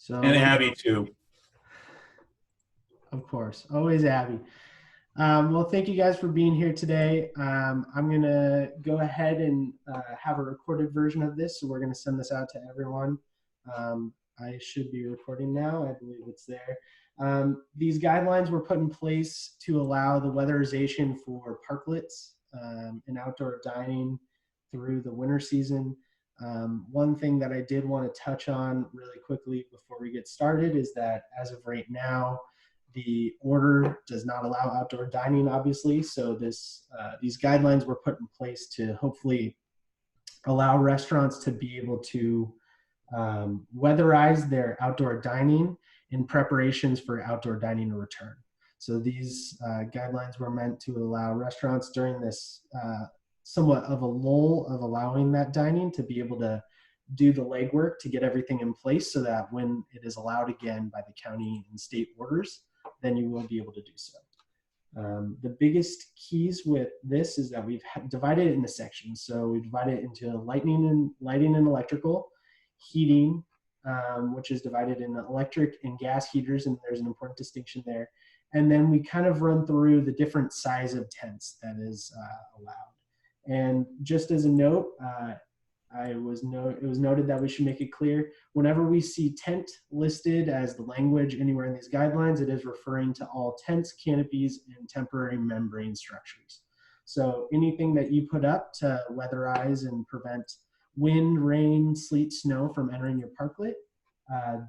And So, Abby too. of course, always Abby. Well, thank you guys for being here today. I'm going to go ahead and have a recorded version of this. So we're going to send this out to everyone. I should be recording now. I believe it's there. These guidelines were put in place to allow the weatherization for parklets and outdoor dining through the winter season. One thing that I did want to touch on really quickly before we get started is that as of right now, the order does not allow outdoor dining, obviously. So these guidelines were put in place to hopefully allow restaurants to be able to weatherize their outdoor dining in preparations for outdoor dining to return. So these guidelines were meant to allow restaurants during this somewhat of a lull of allowing that dining to be able to do the legwork to get everything in place so that when it is allowed again by the county and state orders, then you will be able to do so. The biggest keys with this is that we've divided it into sections. So we divided it into lighting and electrical, heating, which is divided into electric and gas heaters, and there's an important distinction there. And then we kind of run through the different size of tents that is allowed. And just as a note, it was noted that we should make it clear whenever we see tent listed as the language anywhere in these guidelines, it is referring to all tents, canopies, and temporary membrane structures. So anything that you put up to weatherize and prevent wind, rain, sleet, snow from entering your parklet,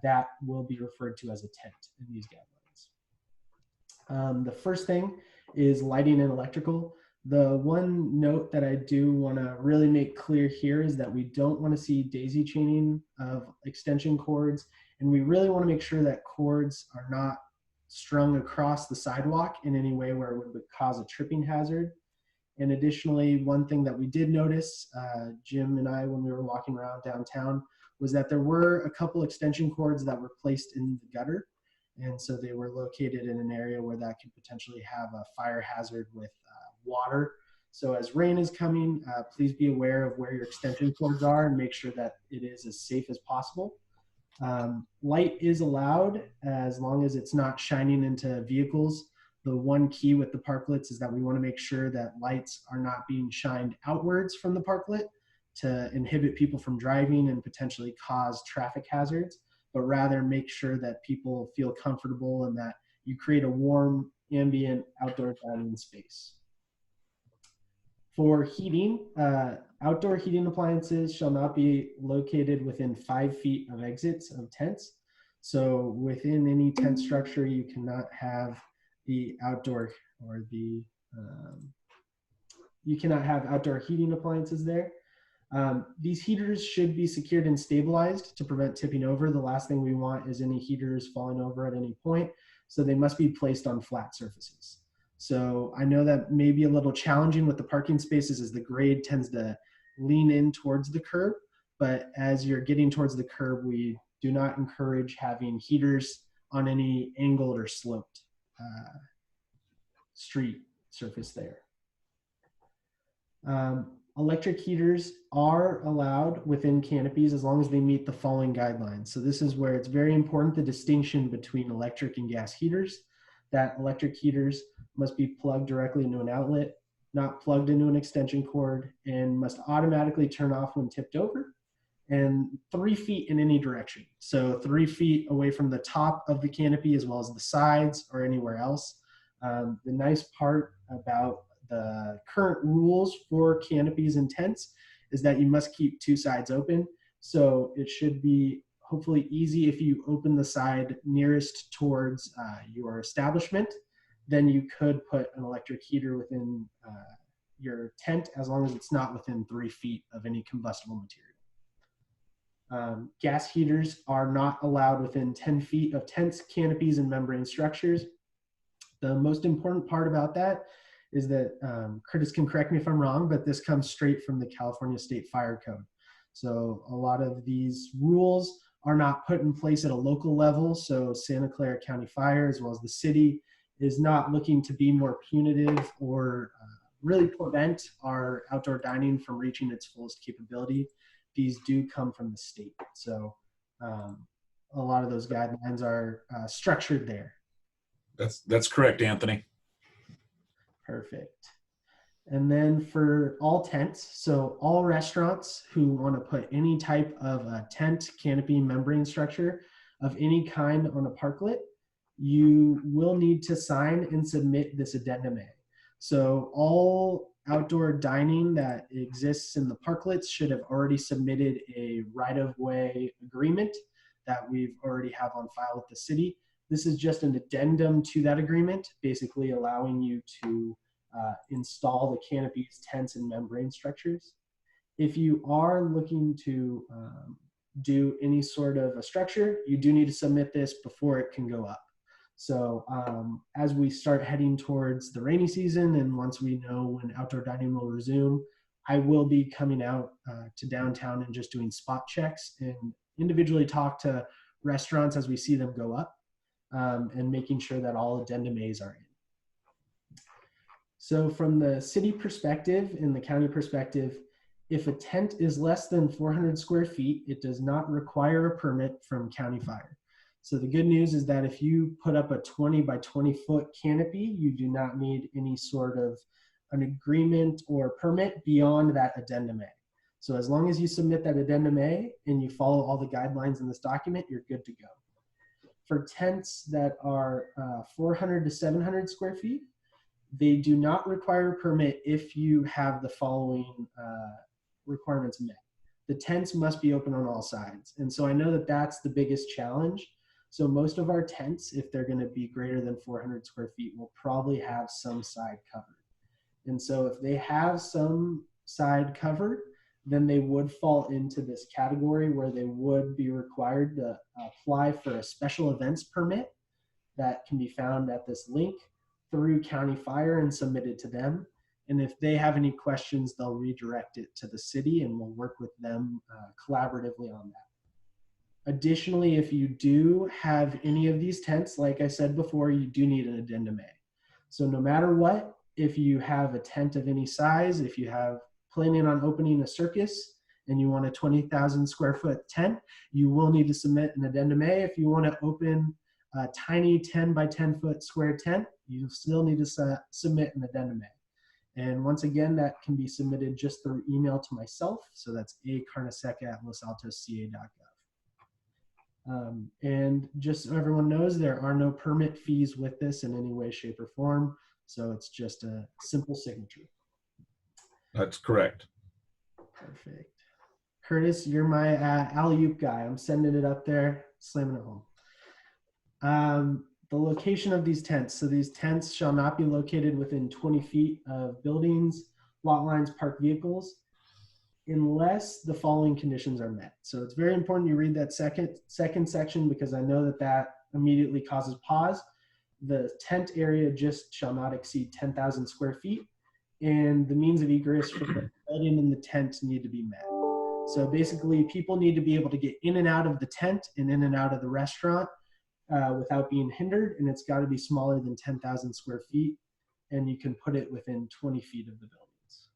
that will be referred to as a tent in these guidelines. The first thing is lighting and electrical. The one note that I do want to really make clear here is that we don't want to see daisy chaining of extension cords, and we really want to make sure that cords are not strung across the sidewalk in any way where it would cause a tripping hazard. And additionally, one thing that we did notice, Jim and I, when we were walking around downtown, was that there were a couple extension cords that were placed in the gutter. And so they were located in an area where that could potentially have a fire hazard with water. So as rain is coming, please be aware of where your extension cords are and make sure that it is as safe as possible. Light is allowed as long as it's not shining into vehicles. The one key with the parklets is that we want to make sure that lights are not being shined outwards from the parklet to inhibit people from driving and potentially cause traffic hazards, but rather make sure that people feel comfortable and that you create a warm, ambient outdoor dining space. For heating, outdoor heating appliances shall not be located within 5 feet of exits of tents. So within any tent structure, you cannot have the outdoor or the, you cannot have outdoor heating appliances there. These heaters should be secured and stabilized to prevent tipping over. The last thing we want is any heaters falling over at any point. So they must be placed on flat surfaces. So I know that may be a little challenging with the parking spaces as the grade tends to lean in towards the curb, but as you're getting towards the curb, we do not encourage having heaters on any angled or sloped street surface there. Electric heaters are allowed within canopies as long as they meet the following guidelines. So this is where it's very important, the distinction between electric and gas heaters, that electric heaters must be plugged directly into an outlet, not plugged into an extension cord, and must automatically turn off when tipped over, and 3 feet in any direction. So 3 feet away from the top of the canopy as well as the sides or anywhere else. The nice part about the current rules for canopies and tents is that you must keep 2 sides open. So it should be hopefully easy if you open the side nearest towards your establishment, then you could put an electric heater within your tent as long as it's not within 3 feet of any combustible material. Gas heaters are not allowed within 10 feet of tents, canopies, and membrane structures. The most important part about that is that, Curtis can correct me if I'm wrong, but this comes straight from the California State Fire Code. So a lot of these rules are not put in place at a local level. So Santa Clara County Fire, as well as the city, is not looking to be more punitive or really prevent our outdoor dining from reaching its fullest capability. These do come from the state. So a lot of those guidelines are structured there. That's correct, Anthony. Perfect. And then for all tents, so all restaurants who want to put any type of a tent, canopy, membrane structure of any kind on a parklet, you will need to sign and submit this addendum A. So all outdoor dining that exists in the parklets should have already submitted a right-of-way agreement that we've already have on file with the city. This is just an addendum to that agreement, basically allowing you to install the canopies, tents, and membrane structures. If you are looking to do any sort of a structure, you do need to submit this before it can go up. So as we start heading towards the rainy season and once we know when outdoor dining will resume, I will be coming out to downtown and just doing spot checks and individually talk to restaurants as we see them go up and making sure that all addendum A's are in. So from the city perspective and the county perspective, if a tent is less than 400 square feet, it does not require a permit from county fire. So the good news is that if you put up a 20 by 20 foot canopy, you do not need any sort of an agreement or permit beyond that addendum A. So as long as you submit that addendum A and you follow all the guidelines in this document, you're good to go. For tents that are 400 to 700 square feet, they do not require a permit if you have the following requirements met. The tents must be open on all sides. And so I know that that's the biggest challenge. So most of our tents, if they're going to be greater than 400 square feet, will probably have some side covered. And so if they have some side covered, then they would fall into this category where they would be required to apply for a special events permit that can be found at this link through county fire and submitted to them. And if they have any questions, they'll redirect it to the city and we'll work with them collaboratively on that. Additionally, if you do have any of these tents, like I said before, you do need an addendum A. So no matter what, if you have a tent of any size, if you have planning on opening a circus and you want a 20,000 square foot tent, you will need to submit an addendum A. If you want to open a tiny 10 by 10 foot square tent, you still need to submit an addendum A. And once again, that can be submitted just through email to myself. So that's acarnesecca@losaltosca.gov. And just so everyone knows, there are no permit fees with this in any way, shape, or form. So it's just a simple signature. That's correct. Perfect. Curtis, you're my alley-oop guy. I'm sending it up there, slamming it home. The location of these tents. So these tents shall not be located within 20 feet of buildings, lot lines, parked vehicles, unless the following conditions are met. So it's very important you read that second section because I know that that immediately causes pause. The tent area just shall not exceed 10,000 square feet, and the means of egress for the building and the tent need to be met. So basically, people need to be able to get in and out of the tent and in and out of the restaurant without being hindered, and it's got to be smaller than 10,000 square feet, and you can put it within 20 feet of the buildings.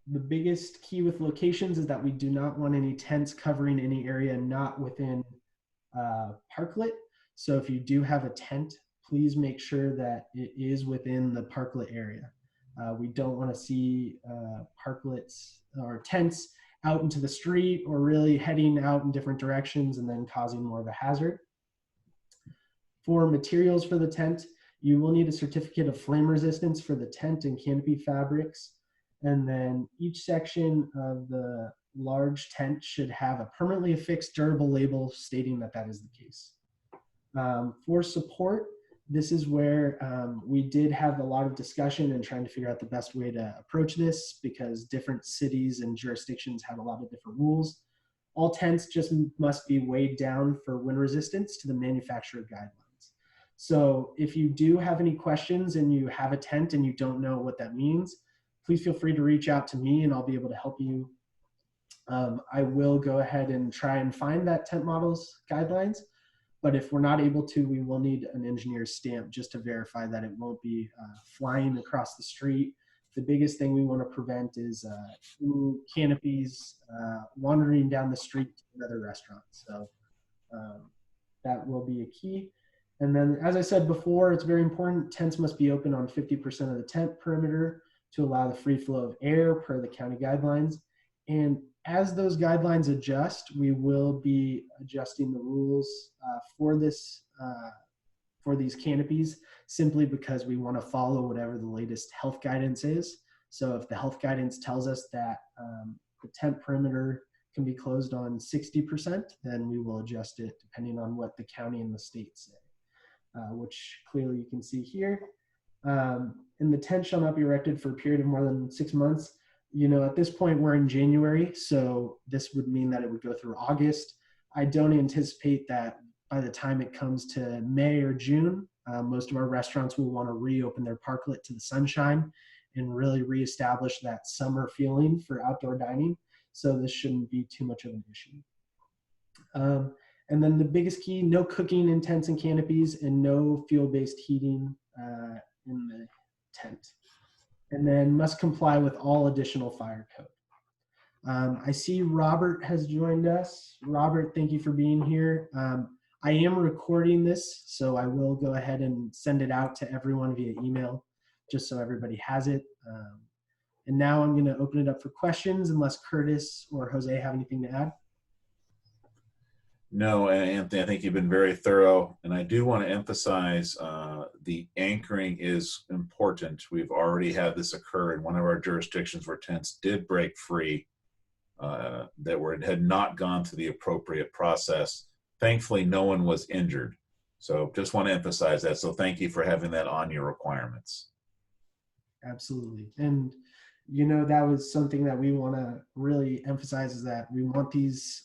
The biggest key with locations is that we do not want any tents covering any area not within parklet. So if you do have a tent, please make sure that it is within the parklet area. We don't want to see parklets or tents out into the street or really heading out in different directions and then causing more of a hazard. For materials for the tent, you will need a certificate of flame resistance for the tent and canopy fabrics. And then each section of the large tent should have a permanently affixed durable label stating that that is the case. For support, this is where we did have a lot of discussion and trying to figure out the best way to approach this because different cities and jurisdictions have a lot of different rules. All tents just must be weighed down for wind resistance to the manufacturer guidelines. So if you do have any questions and you have a tent and you don't know what that means, please feel free to reach out to me and I'll be able to help you. I will go ahead and try and find that tent models guidelines. But if we're not able to, we will need an engineer's stamp just to verify that it won't be flying across the street the biggest thing we want to prevent is any canopies wandering down the street to another restaurant. So that will be a key. And then, as I said before, it's very important, tents must be open on 50% of the tent perimeter to allow the free flow of air per the county guidelines. And as those guidelines adjust, we will be adjusting the rules for this, for these canopies, simply because we want to follow whatever the latest health guidance is. So if the health guidance tells us that the tent perimeter can be closed on 60%, then we will adjust it depending on what the county and the state say, which clearly you can see here. And the tent shall not be erected for a period of more than 6 months. You know, at this point we're in January, so this would mean that it would go through August. I don't anticipate that by the time it comes to May or June, most of our restaurants will want to reopen their parklet to the sunshine and really reestablish that summer feeling for outdoor dining. So this shouldn't be too much of an issue. And then the biggest key, no cooking in tents and canopies, and no fuel-based heating in the tent. And then must comply with all additional fire code. I see Robert has joined us. Robert, thank you for being here. I am recording this, so I will go ahead and send it out to everyone via email, just so everybody has it. And now I'm going to open it up for questions, unless Curtis or Jose have anything to add. No, Anthony, I think you've been very thorough, and I do want to emphasize the anchoring is important. We've already had this occur in one of our jurisdictions where tents did break free that had not gone through the appropriate process. Thankfully, no one was injured. So just want to emphasize that. So thank you for having that on your requirements. Absolutely. And you know, that was something that we want to really emphasize, is that we want these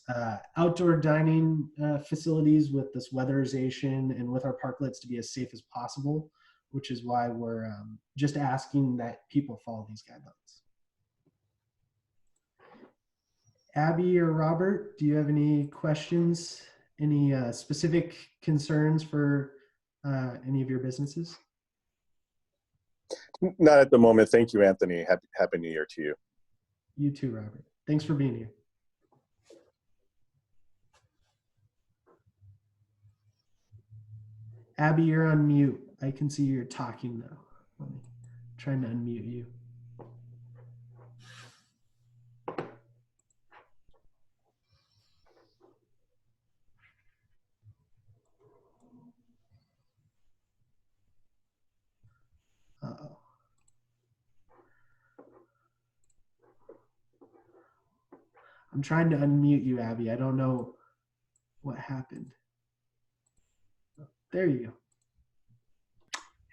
outdoor dining facilities with this weatherization and with our parklets to be as safe as possible, which is why we're just asking that people follow these guidelines. Abby or Robert, do you have any questions, any specific concerns for any of your businesses? Not at the moment. Thank you, Anthony. Happy New Year to you. You too, Robert. Thanks for being here. Abby, you're on mute. I can see you're talking though. Let me trying to unmute you. Uh-oh. I'm trying to unmute you, Abby. I don't know what happened. There you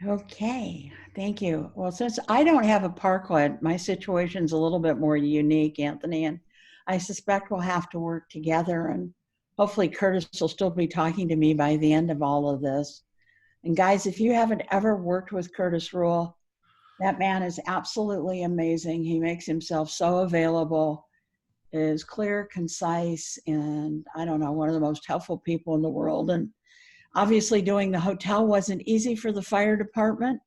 go. Okay, thank you. Well, since I don't have a parklet, my situation's a little bit more unique, Anthony, and I suspect we'll have to work together, and hopefully Curtis will still be talking to me by the end of all of this. And guys, if you haven't ever worked with Curtis Rule, that man is absolutely amazing. He makes himself so available, is clear, concise, and I don't know, one of the most helpful people in the world. And obviously doing the hotel wasn't easy for the fire department,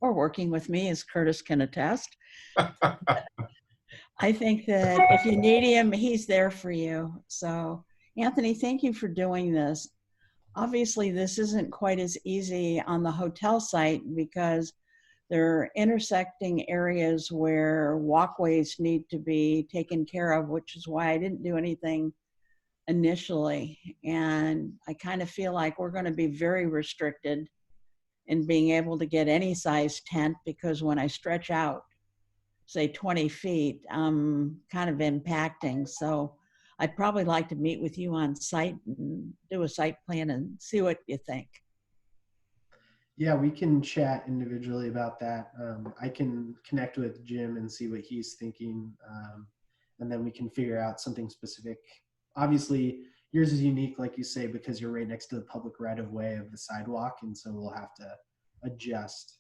or working with me, as Curtis can attest. I think that if you need him, he's there for you. So Anthony, thank you for doing this. Obviously, this isn't quite as easy on the hotel site because there are intersecting areas where walkways need to be taken care of, which is why I didn't do anything initially. And I kind of feel like we're going to be very restricted in being able to get any size tent, because when I stretch out, say 20 feet, I'm kind of impacting. So I'd probably like to meet with you on site and do a site plan and see what you think. Yeah, we can chat individually about that. I can connect with Jim and see what he's thinking, and then we can figure out something specific. Obviously, yours is unique, like you say, because you're right next to the public right-of-way of the sidewalk, and so we'll have to adjust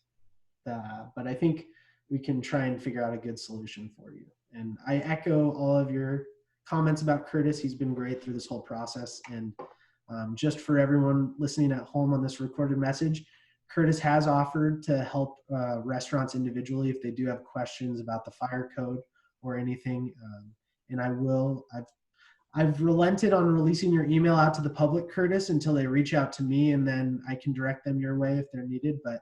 that. But I think we can try and figure out a good solution for you. And I echo all of your comments about Curtis. He's been great through this whole process. And just for everyone listening at home on this recorded message, Curtis has offered to help restaurants individually if they do have questions about the fire code or anything. And I've relented on releasing your email out to the public, Curtis, until they reach out to me, and then I can direct them your way if they're needed. But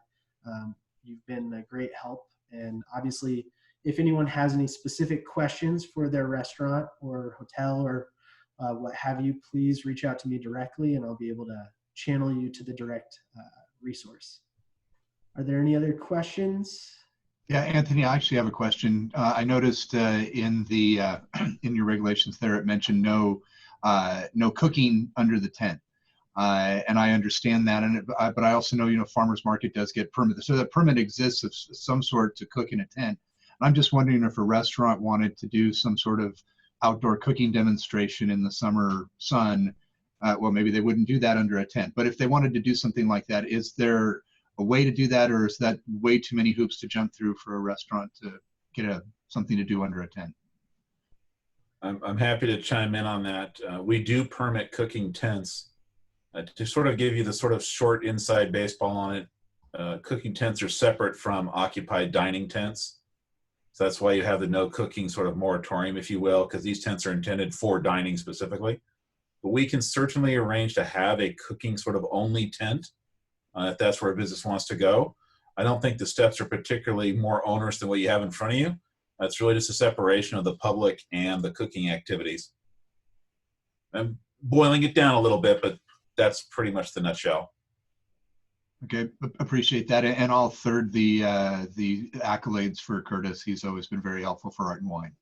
you've been a great help. And obviously, if anyone has any specific questions for their restaurant or hotel or what have you, please reach out to me directly, and I'll be able to channel you to the direct resource. Are there any other questions? Yeah, Anthony, I actually have a question. I noticed in the in your regulations there, it mentioned no cooking under the tent, and I understand that. But I also know, farmers market does get permit, so that permit exists of some sort to cook in a tent. And I'm just wondering if a restaurant wanted to do some sort of outdoor cooking demonstration in the summer sun. Well, maybe they wouldn't do that under a tent. But if they wanted to do something like that, is there a way to do that, or is that way too many hoops to jump through for a restaurant to get something to do under a tent? I'm happy to chime in on that. We do permit cooking tents. To sort of give you the sort of short inside baseball on it, cooking tents are separate from occupied dining tents. So that's why you have the no cooking sort of moratorium, if you will, because these tents are intended for dining specifically. But we can certainly arrange to have a cooking sort of only tent if that's where a business wants to go. I don't think the steps are particularly more onerous than what you have in front of you. It's really just a separation of the public and the cooking activities. I'm boiling it down a little bit, but that's pretty much the nutshell. Okay, appreciate that, and I'll third the accolades for Curtis. He's always been very helpful for Art and Wine.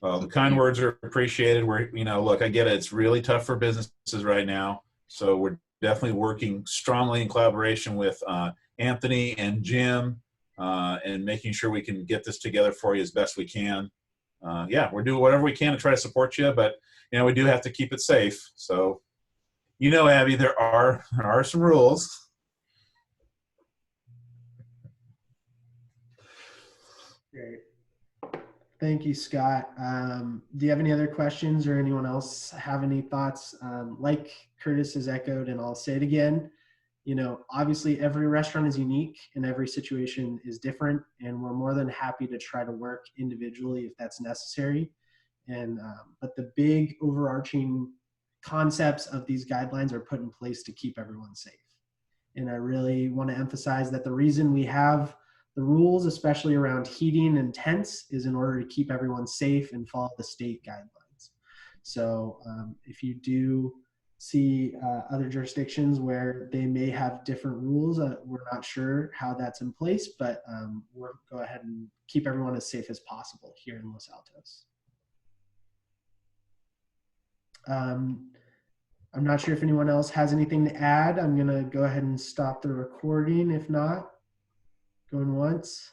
Well, the kind words are appreciated. Look, I get it. It's really tough for businesses right now, so we're definitely working strongly in collaboration with Anthony and Jim and making sure we can get this together for you as best we can. Yeah, we're doing whatever we can to try to support you, but we do have to keep it safe. So, Abby, there are some rules. Great. Thank you, Scott. Do you have any other questions, or anyone else have any thoughts? Like Curtis has echoed, and I'll say it again, obviously every restaurant is unique and every situation is different, and we're more than happy to try to work individually if that's necessary. And but the big overarching concepts of these guidelines are put in place to keep everyone safe. And I really want to emphasize that the reason we have the rules, especially around heating and tents, is in order to keep everyone safe and follow the state guidelines. So if you do see other jurisdictions where they may have different rules, we're not sure how that's in place, but we'll go ahead and keep everyone as safe as possible here in Los Altos. I'm not sure if anyone else has anything to add. I'm going to go ahead and stop the recording if not. Going once.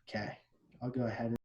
Okay, I'll go ahead.